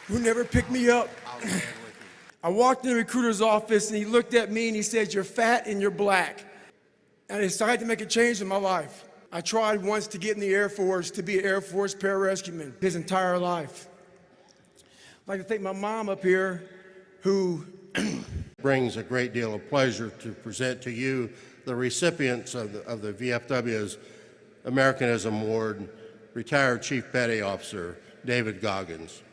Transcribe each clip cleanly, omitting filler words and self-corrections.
who never picked me up. I walked in the recruiter's office and he looked at me and he said, "You're fat and you're black." And I decided to make a change in my life. I tried once to get in the Air Force, to be an Air Force pararescueman his entire life. I'd like to thank my mom up here who brings a great deal of pleasure to present to you the recipients of the VFW's Americanism Award, retired Chief Petty Officer David Goggins.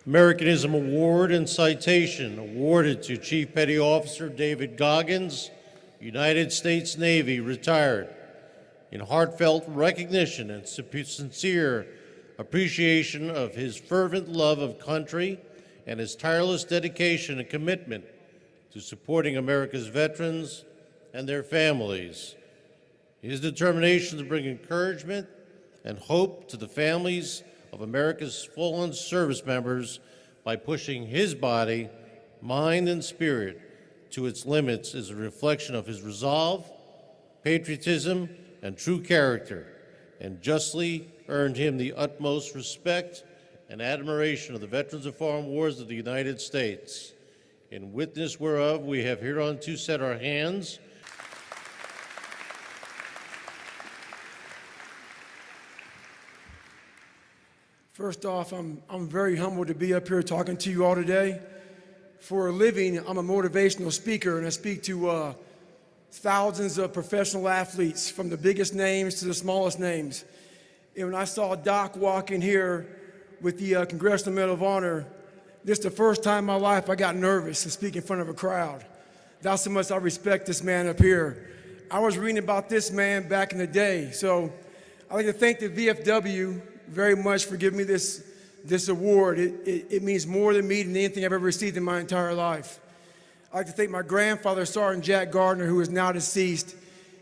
Americanism Award and Citation awarded to Chief Petty Officer David Goggins, United States Navy, retired, in heartfelt recognition and sincere appreciation of his fervent love of country and his tireless dedication and commitment to supporting America's veterans and their families. His determination to bring encouragement and hope to the families of America's fallen service members by pushing his body, mind, and spirit to its limits is a reflection of his resolve, patriotism, and true character, and justly earned him the utmost respect and admiration of the veterans of foreign wars of the United States. In witness whereof we have hereunto set our hands. First off, I'm very humbled to be up here talking to you all today. For a living, I'm a motivational speaker, and I speak to thousands of professional athletes, from the biggest names to the smallest names. And when I saw Doc walk in here with the Congressional Medal of Honor, this is the first time in my life I got nervous to speak in front of a crowd. That's how much I respect this man up here. I was reading about this man back in the day, so I'd like to thank the VFW very much for giving me this award. It means more to me than anything I've ever received in my entire life. I'd like to thank my grandfather, Sergeant Jack Gardner, who is now deceased.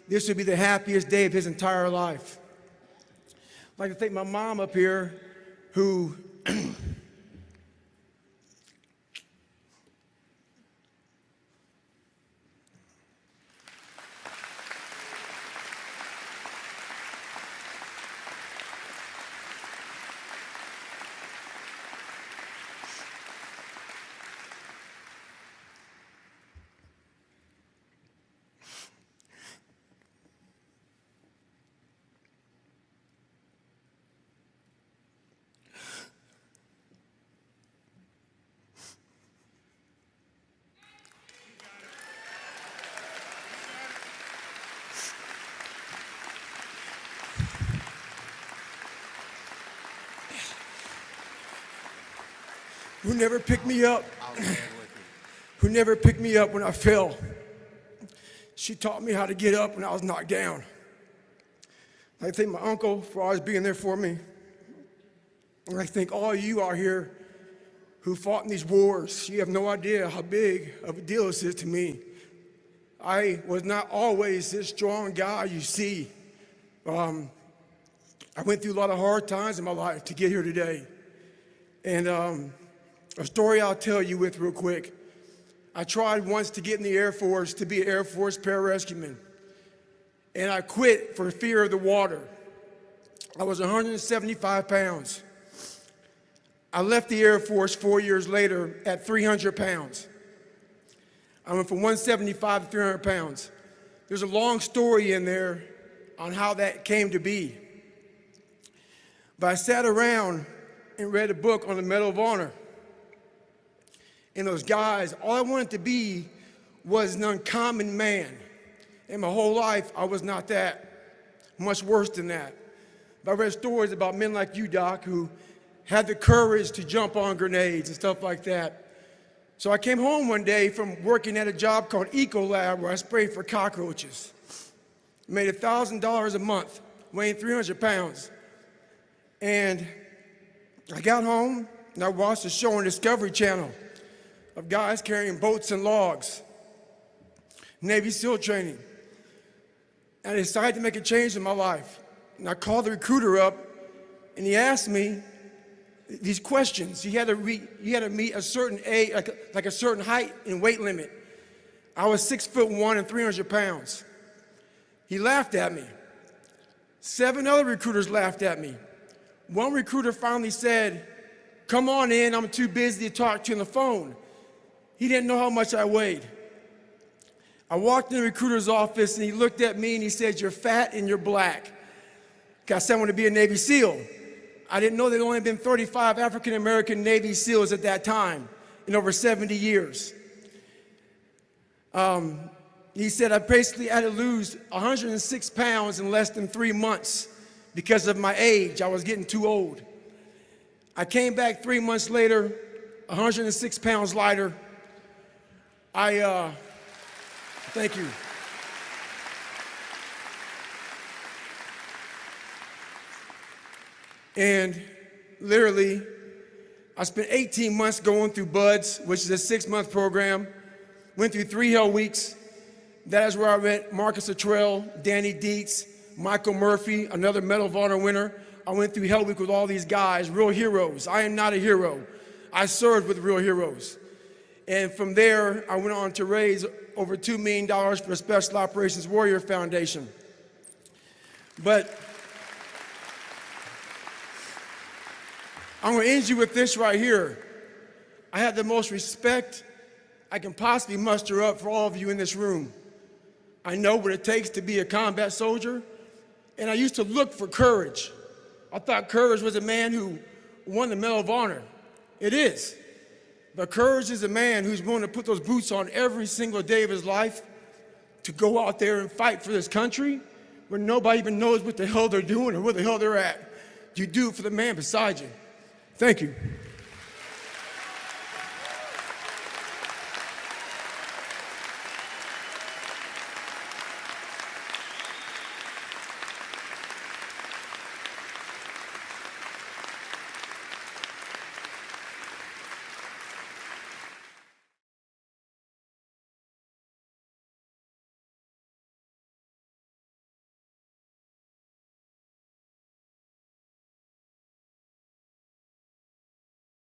This would be the happiest day of his entire life. I'd like to thank my mom up here, who never picked me up, who never picked me up when I fell. She taught me how to get up when I was knocked down. I'd like to thank my uncle for always being there for me. And I thank all of you out here who fought in these wars. You have no idea how big of a deal this is to me. I was not always this strong guy you see. I went through a lot of hard times in my life to get here today. And a story I'll tell you with real quick. I tried once to get in the Air Force, to be an Air Force pararescueman. And I quit for fear of the water. I was 175 pounds. I left the Air Force 4 years later at 300 pounds. I went from 175 to 300 pounds. There's a long story in there on how that came to be. But I sat around and read a book on the Medal of Honor. And those guys, all I wanted to be was an uncommon man. And my whole life, I was not that. Much worse than that. But I read stories about men like you, Doc, who had the courage to jump on grenades and stuff like that. So I came home one day from working at a job called Ecolab, where I sprayed for cockroaches. Made $1,000 a month, weighing 300 pounds. And I got home and I watched a show on Discovery Channel of guys carrying boats and logs, Navy SEAL training. And I decided to make a change in my life. And I called the recruiter up and he asked me these questions. You had to meet a certain age, like a certain height and weight limit. I was 6'1" and 300 pounds. He laughed at me. 7 other recruiters laughed at me. One recruiter finally said, "Come on in, I'm too busy to talk to you on the phone." He didn't know how much I weighed. I walked in the recruiter's office and he looked at me and he said, "You're fat and you're black." I said I want to be a Navy SEAL. I didn't know there had only been 35 African American Navy SEALs at that time in over 70 years. He said I basically had to lose 106 pounds in less than 3 months because of my age. I was getting too old. I came back 3 months later, 106 pounds lighter. Thank you. And literally, I spent 18 months going through BUDS, which is a 6-month program. Went through 3 hell weeks. That is where I met Marcus Luttrell, Danny Dietz, Michael Murphy, another Medal of Honor winner. I went through hell week with all these guys, real heroes. I am not a hero. I served with real heroes. And from there, I went on to raise over $2 million for the Special Operations Warrior Foundation. But I'm going to end you with this right here. I have the most respect I can possibly muster up for all of you in this room. I know what it takes to be a combat soldier, and I used to look for courage. I thought courage was a man who won the Medal of Honor. It is. But courage is a man who's willing to put those boots on every single day of his life to go out there and fight for this country where nobody even knows what the hell they're doing or where the hell they're at. You do it for the man beside you. Thank you.